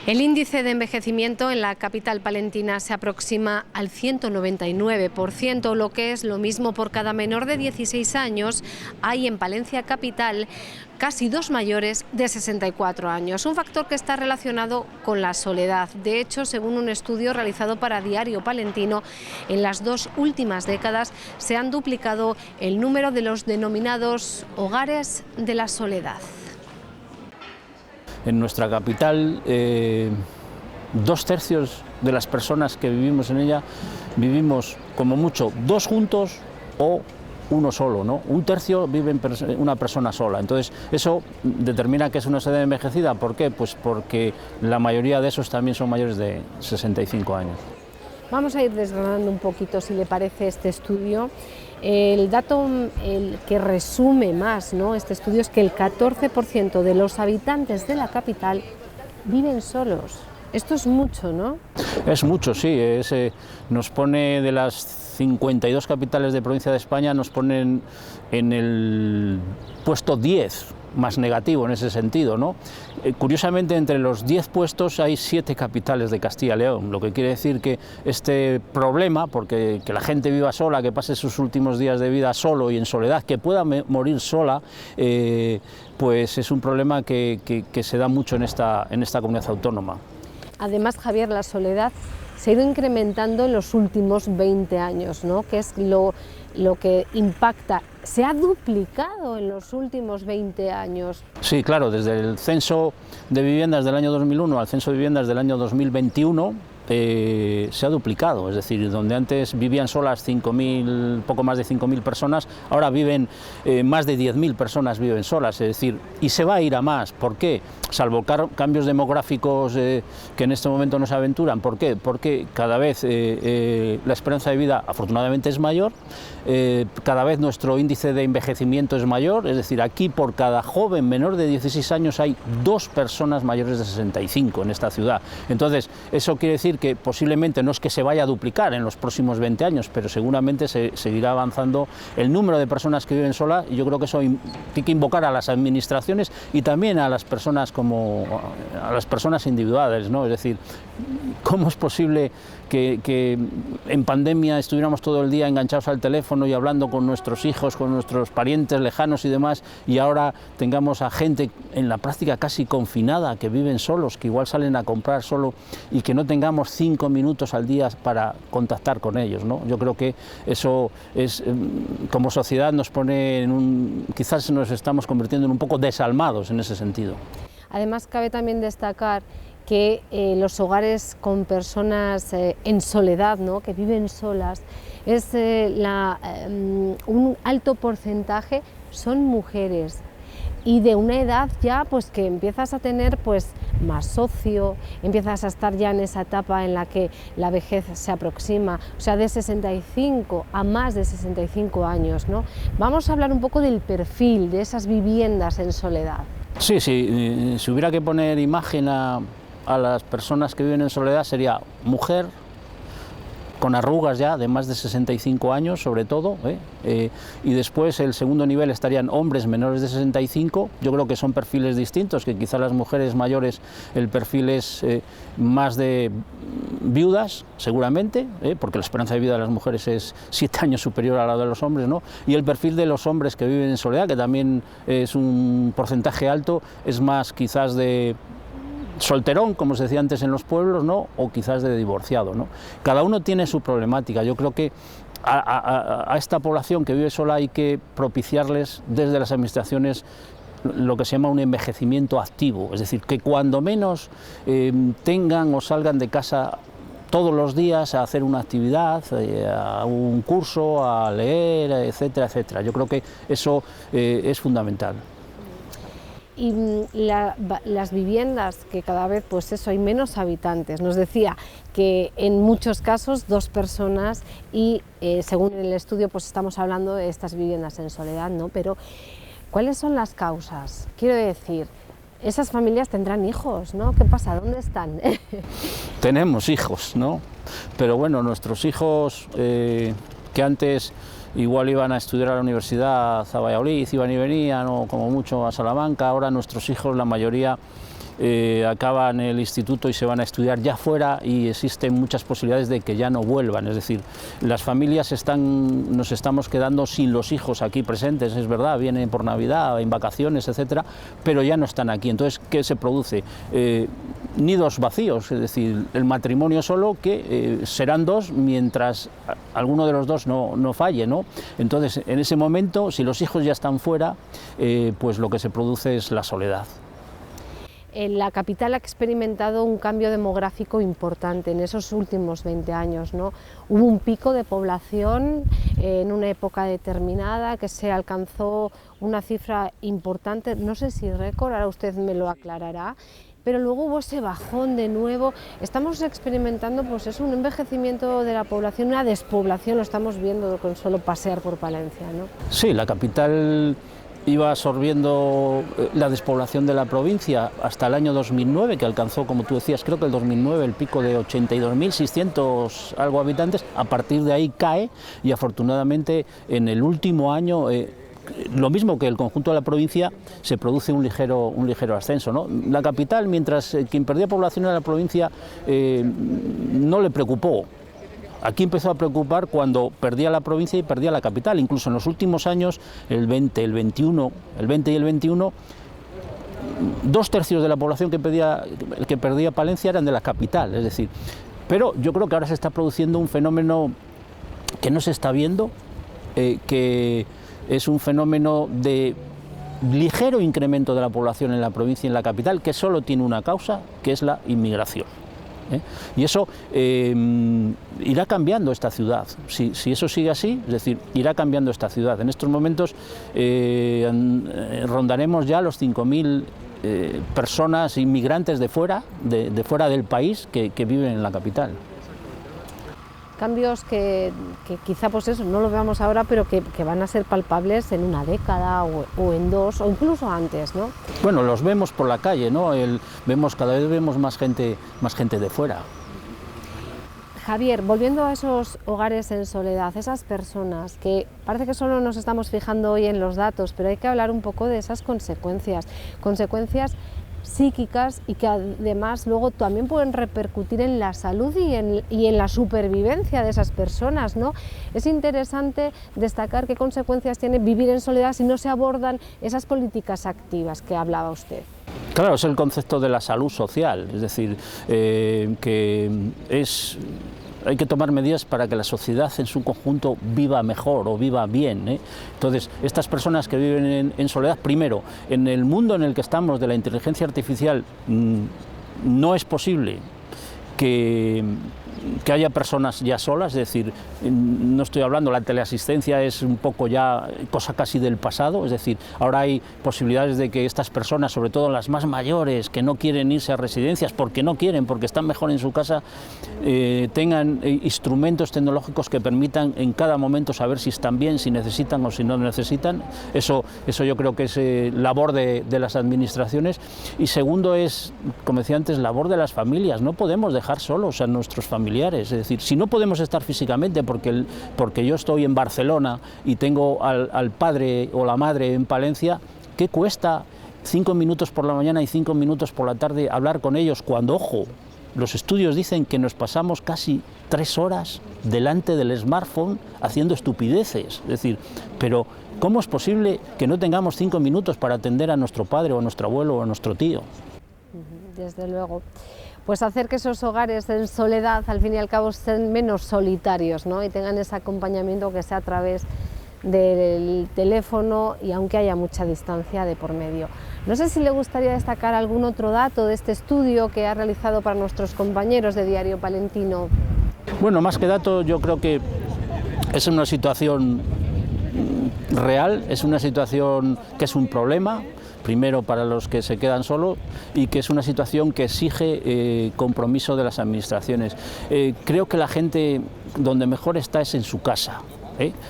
El índice de envejecimiento en la capital palentina se aproxima al 199%, lo que es lo mismo por cada menor de 16 años. Hay en Palencia capital casi 2 mayores de 64 años, un factor que está relacionado con la soledad. De hecho, según un estudio realizado para Diario Palentino, en las 2 últimas décadas se han duplicado el número de los denominados hogares de la soledad. En nuestra capital, 2/3 de las personas que vivimos en ella vivimos como mucho 2 juntos o uno solo, ¿no? 1/3 vive una persona sola. Entonces eso determina que es una sociedad envejecida. ¿Por qué? Pues porque la mayoría de esos también son mayores de 65 años. Vamos a ir desgranando un poquito, si le parece, este estudio. El dato que resume más, ¿no?, este estudio es que el 14% de los habitantes de la capital viven solos. Esto es mucho, ¿no? Es mucho, sí. Nos pone, de las 52 capitales de provincia de España, nos ponen en el puesto 10, más negativo en ese sentido, ¿no? Curiosamente, entre los 10 puestos hay 7 capitales de Castilla y León, lo que quiere decir que este problema, porque que la gente viva sola, que pase sus últimos días de vida solo y en soledad, que pueda morir sola, pues es un problema que se da mucho en esta comunidad autónoma. Además, Javier, la soledad se ha ido incrementando en los últimos 20 años, ¿no?, que es lo que impacta. Se ha duplicado en los últimos 20 años. Sí, claro, desde el censo de viviendas del año 2001 al censo de viviendas del año 2021 se ha duplicado, es decir, donde antes vivían solas 5.000, poco más de 5.000 personas, ahora viven más de 10.000 personas viven solas, es decir, y se va a ir a más. ¿Por qué? Salvo cambios demográficos que en este momento nos aventuran. ¿Por qué? Porque cada vez la esperanza de vida afortunadamente es mayor, cada vez nuestro índice de envejecimiento es mayor, es decir, aquí por cada joven menor de 16 años hay 2 personas mayores de 65 en esta ciudad. Entonces, eso quiere decir que posiblemente no es que se vaya a duplicar en los próximos 20 años, pero seguramente se seguirá avanzando el número de personas que viven solas, y yo creo que eso hay que invocar a las administraciones y también a las personas a las personas individuales, ¿no? Es decir, ¿cómo es posible que en pandemia estuviéramos todo el día enganchados al teléfono y hablando con nuestros hijos, con nuestros parientes lejanos y demás, y ahora tengamos a gente en la práctica casi confinada, que viven solos, que igual salen a comprar solo, y que no tengamos 5 minutos al día para contactar con ellos, ¿no? Yo creo que eso es, como sociedad nos pone quizás nos estamos convirtiendo en un poco desalmados en ese sentido. Además, cabe también destacar que los hogares con personas en soledad, ¿no?, que viven solas, un alto porcentaje son mujeres, y de una edad ya pues que empiezas a tener pues más ocio, empiezas a estar ya en esa etapa en la que la vejez se aproxima, o sea, de 65 a más de 65 años, ¿no? Vamos a hablar un poco del perfil de esas viviendas en soledad. Sí, si hubiera que poner imagen a las personas que viven en soledad, sería mujer con arrugas ya de más de 65 años sobre todo, y después el segundo nivel estarían hombres menores de 65, yo creo que son perfiles distintos, que quizá las mujeres mayores el perfil es más de viudas seguramente, porque la esperanza de vida de las mujeres es 7 años superior a la de los hombres, ¿no? Y el perfil de los hombres que viven en soledad, que también es un porcentaje alto, es más quizás de solterón, como se decía antes en los pueblos, ¿no?, o quizás de divorciado, ¿no? Cada uno tiene su problemática. Yo creo que a esta población que vive sola hay que propiciarles desde las administraciones lo que se llama un envejecimiento activo, es decir, que cuando menos tengan o salgan de casa todos los días a hacer una actividad, a un curso, a leer, etcétera, etcétera. Yo creo que eso es fundamental. Y las viviendas, que cada vez pues eso, hay menos habitantes. Nos decía que en muchos casos 2 personas, y según el estudio pues estamos hablando de estas viviendas en soledad, ¿no? Pero ¿cuáles son las causas? Quiero decir, esas familias tendrán hijos, ¿no? ¿Qué pasa? ¿Dónde están? Tenemos hijos, ¿no? Pero bueno, nuestros hijos que antes igual iban a estudiar a la universidad a Valladolid, iban y venían, o como mucho a Salamanca, ahora nuestros hijos, la mayoría, acaban el instituto y se van a estudiar ya fuera, y existen muchas posibilidades de que ya no vuelvan. Es decir, las familias nos estamos quedando sin los hijos aquí presentes, es verdad, vienen por Navidad, en vacaciones, etcétera, pero ya no están aquí. Entonces, ¿qué se produce? Nidos vacíos, es decir, el matrimonio solo, que serán dos mientras alguno de los dos no falle, ¿no? Entonces, en ese momento, si los hijos ya están fuera, pues lo que se produce es la soledad. La capital ha experimentado un cambio demográfico importante en esos últimos 20 años, ¿no? Hubo un pico de población en una época determinada que se alcanzó una cifra importante, no sé si récord, ahora usted me lo aclarará, pero luego hubo ese bajón de nuevo. Estamos experimentando, pues, es un envejecimiento de la población, una despoblación, lo estamos viendo con solo pasear por Palencia, ¿no? Sí, la capital iba absorbiendo la despoblación de la provincia hasta el año 2009, que alcanzó, como tú decías, creo que el 2009, el pico de 82.600 algo habitantes. A partir de ahí cae, y afortunadamente en el último año, lo mismo que el conjunto de la provincia, se produce un ligero ascenso, ¿no? La capital, mientras quien perdía población en la provincia no le preocupó. Aquí empezó a preocupar cuando perdía la provincia y perdía la capital. Incluso en los últimos años, el 20 y el 21, 2/3 de la población que perdía Palencia eran de la capital, es decir. Pero yo creo que ahora se está produciendo un fenómeno que no se está viendo, que es un fenómeno de ligero incremento de la población en la provincia y en la capital, que solo tiene una causa, que es la inmigración. Y eso irá cambiando esta ciudad. Si eso sigue así, es decir, irá cambiando esta ciudad. En estos momentos rondaremos ya los 5.000 personas inmigrantes de fuera del país que viven en la capital. Cambios que quizá, pues eso, no lo veamos ahora, pero que van a ser palpables en una década o en dos, o incluso antes, ¿no? Bueno, los vemos por la calle, ¿no? Cada vez vemos más gente de fuera. Javier, volviendo a esos hogares en soledad, esas personas que parece que solo nos estamos fijando hoy en los datos, pero hay que hablar un poco de esas consecuencias psíquicas, y que además luego también pueden repercutir en la salud y en la supervivencia de esas personas, ¿no? Es interesante destacar qué consecuencias tiene vivir en soledad si no se abordan esas políticas activas que hablaba usted. Claro, es el concepto de la salud social, es decir, hay que tomar medidas para que la sociedad en su conjunto viva mejor o viva bien, Entonces, estas personas que viven en soledad, primero, en el mundo en el que estamos de la inteligencia artificial, no es posible que haya personas ya solas, es decir, no estoy hablando, la teleasistencia es un poco ya cosa casi del pasado, es decir, ahora hay posibilidades de que estas personas, sobre todo las más mayores, que no quieren irse a residencias porque no quieren, porque están mejor en su casa, tengan instrumentos tecnológicos que permitan en cada momento saber si están bien, si necesitan o si no necesitan. Eso yo creo que es labor de las administraciones. Y segundo es, como decía antes, labor de las familias. No podemos dejar solos a nuestros familiares. Es decir, si no podemos estar físicamente porque yo estoy en Barcelona y tengo al padre o la madre en Palencia, ¿qué cuesta 5 minutos por la mañana y 5 minutos por la tarde hablar con ellos? Cuando, ojo, los estudios dicen que nos pasamos casi 3 horas delante del smartphone haciendo estupideces. Es decir, pero ¿cómo es posible que no tengamos 5 minutos para atender a nuestro padre o a nuestro abuelo o a nuestro tío? Desde luego. Pues hacer que esos hogares en soledad, al fin y al cabo, sean menos solitarios, ¿no? Y tengan ese acompañamiento que sea a través del teléfono, y aunque haya mucha distancia de por medio. No sé si le gustaría destacar algún otro dato de este estudio que ha realizado para nuestros compañeros de Diario Palentino. Bueno, más que dato, yo creo que es una situación real, es una situación que es un problema, primero para los que se quedan solos, y que es una situación que exige compromiso de las administraciones. Creo que la gente donde mejor está es en su casa.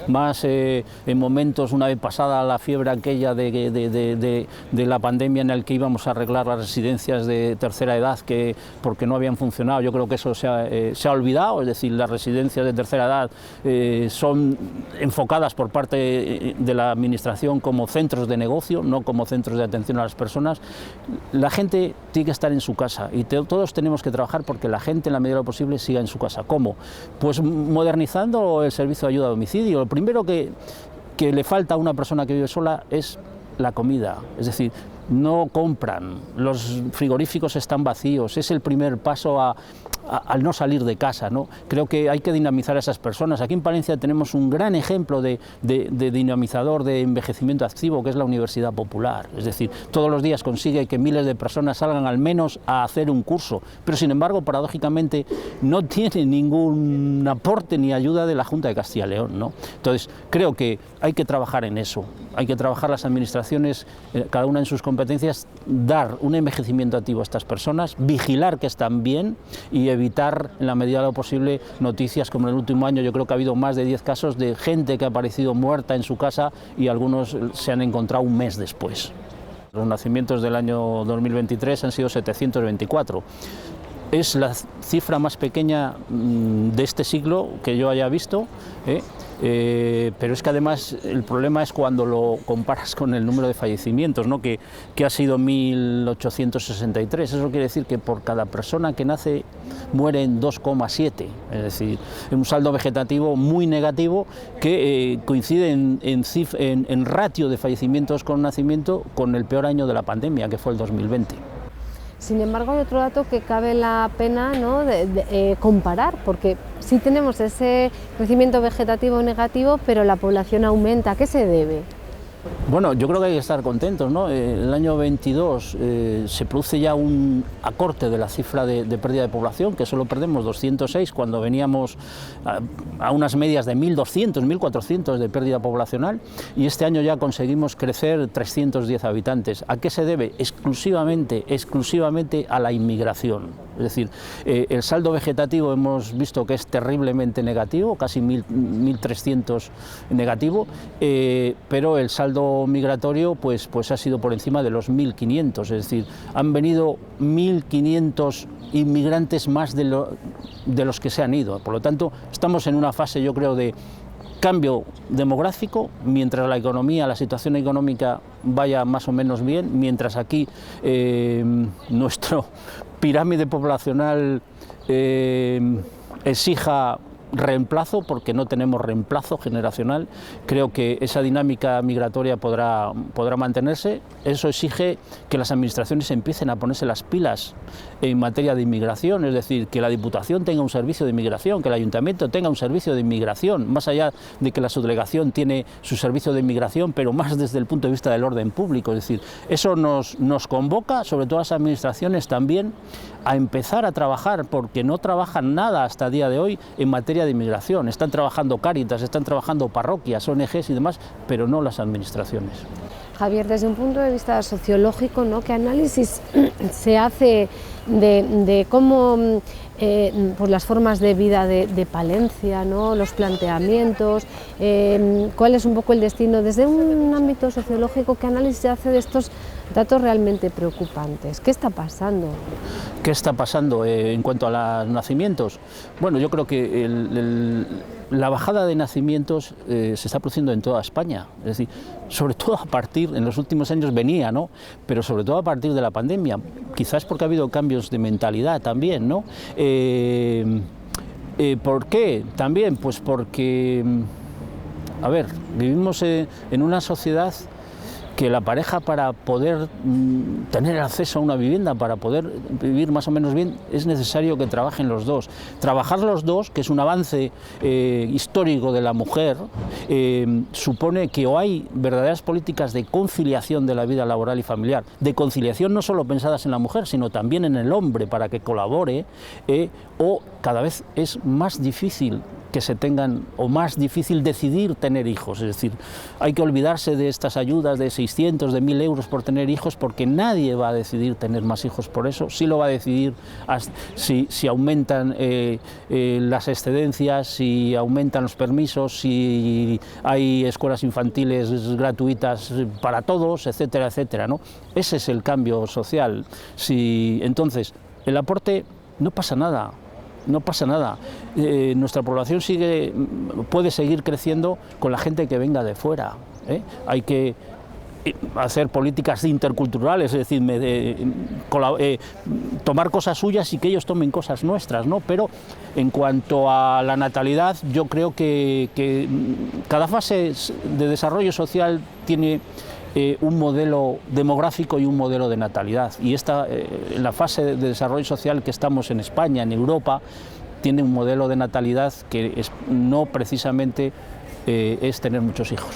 Más en momentos, una vez pasada la fiebre aquella de la pandemia en el que íbamos a arreglar las residencias de tercera edad porque no habían funcionado. Yo creo que eso se ha olvidado, es decir, las residencias de tercera edad son enfocadas por parte de la administración como centros de negocio, no como centros de atención a las personas. La gente tiene que estar en su casa y todos tenemos que trabajar porque la gente en la medida de lo posible siga en su casa. ¿Cómo? Pues modernizando el servicio de ayuda a domicilio. Lo primero que le falta a una persona que vive sola es la comida, es decir, no compran, los frigoríficos están vacíos, es el primer paso al no salir de casa, ¿no? Creo que hay que dinamizar a esas personas. Aquí en Palencia tenemos un gran ejemplo de dinamizador de envejecimiento activo, que es la Universidad Popular, es decir, todos los días consigue que miles de personas salgan al menos a hacer un curso, pero sin embargo, paradójicamente, no tiene ningún aporte ni ayuda de la Junta de Castilla y León, ¿no? Entonces, creo que hay que trabajar en eso, hay que trabajar las administraciones, cada una en sus competencias, dar un envejecimiento activo a estas personas, vigilar que están bien y evitar en la medida de lo posible noticias como en el último año. Yo creo que ha habido más de 10 casos de gente que ha aparecido muerta en su casa y algunos se han encontrado un mes después. Los nacimientos del año 2023 han sido 724. Es la cifra más pequeña de este siglo que yo haya visto, pero es que además el problema es cuando lo comparas con el número de fallecimientos, ¿no? que ha sido 1863. Eso quiere decir que por cada persona que nace mueren 2,7, es decir, un saldo vegetativo muy negativo que coincide en ratio de fallecimientos con nacimiento con el peor año de la pandemia, que fue el 2020. Sin embargo, hay otro dato que cabe la pena, ¿no?, de comparar, porque sí tenemos ese crecimiento vegetativo negativo, pero la población aumenta. ¿A qué se debe? Bueno, yo creo que hay que estar contentos, ¿no? El año 22 se produce ya un acorte de la cifra de pérdida de población, que solo perdemos 206 cuando veníamos a unas medias de 1.200, 1.400 de pérdida poblacional, y este año ya conseguimos crecer 310 habitantes. ¿A qué se debe? Exclusivamente a la inmigración. Es decir, el saldo vegetativo hemos visto que es terriblemente negativo, casi 1.300 negativo, pero el saldo migratorio pues ha sido por encima de los 1.500, es decir, han venido 1.500 inmigrantes más de los que se han ido. Por lo tanto, estamos en una fase, yo creo, de cambio demográfico, mientras la economía, la situación económica vaya más o menos bien, mientras aquí nuestra pirámide poblacional exija reemplazo, porque no tenemos reemplazo generacional. Creo que esa dinámica migratoria podrá mantenerse. Eso exige que las administraciones empiecen a ponerse las pilas en materia de inmigración, es decir, que la Diputación tenga un servicio de inmigración, que el Ayuntamiento tenga un servicio de inmigración, más allá de que la subdelegación tiene su servicio de inmigración, pero más desde el punto de vista del orden público. Es decir, eso nos convoca, sobre todo a las administraciones también, a empezar a trabajar, porque no trabajan nada hasta el día de hoy en materia de inmigración. Están trabajando Cáritas, están trabajando parroquias, ONGs y demás, pero no las administraciones. Javier, desde un punto de vista sociológico, ¿no?, ¿qué análisis se hace de cómo pues las formas de vida de Palencia, ¿no?, los planteamientos, cuál es un poco el destino desde un ámbito sociológico? ¿Qué análisis se hace de estos datos realmente preocupantes? ¿Qué está pasando? ¿Qué está pasando en cuanto a los nacimientos? Bueno, yo creo que la bajada de nacimientos se está produciendo en toda España, es decir, sobre todo a partir, en los últimos años venía, ¿no?, pero sobre todo a partir de la pandemia, quizás porque ha habido cambios de mentalidad también, ¿no? ¿Por qué? También, pues porque, a ver, vivimos en una sociedad que la pareja, para poder tener acceso a una vivienda, para poder vivir más o menos bien, es necesario que trabajen los dos. Trabajar los dos, que es un avance histórico de la mujer, supone que o hay verdaderas políticas de conciliación de la vida laboral y familiar, de conciliación no solo pensadas en la mujer, sino también en el hombre para que colabore, o cada vez es más difícil que se tengan, o más difícil decidir tener hijos. Es decir, hay que olvidarse de estas ayudas de 600, de 1000 euros por tener hijos, porque nadie va a decidir tener más hijos por eso. Sí lo va a decidir si aumentan las excedencias, si aumentan los permisos, si hay escuelas infantiles gratuitas para todos, etcétera, etcétera, ¿no? Ese es el cambio social. Entonces, el aporte, no pasa nada. No pasa nada. Nuestra población puede seguir creciendo con la gente que venga de fuera. Hay que hacer políticas interculturales, es decir, tomar cosas suyas y que ellos tomen cosas nuestras, ¿no? Pero en cuanto a la natalidad, yo creo que cada fase de desarrollo social tiene un modelo demográfico y un modelo de natalidad, y en la fase de desarrollo social que estamos en España, en Europa, tiene un modelo de natalidad que no precisamente es tener muchos hijos.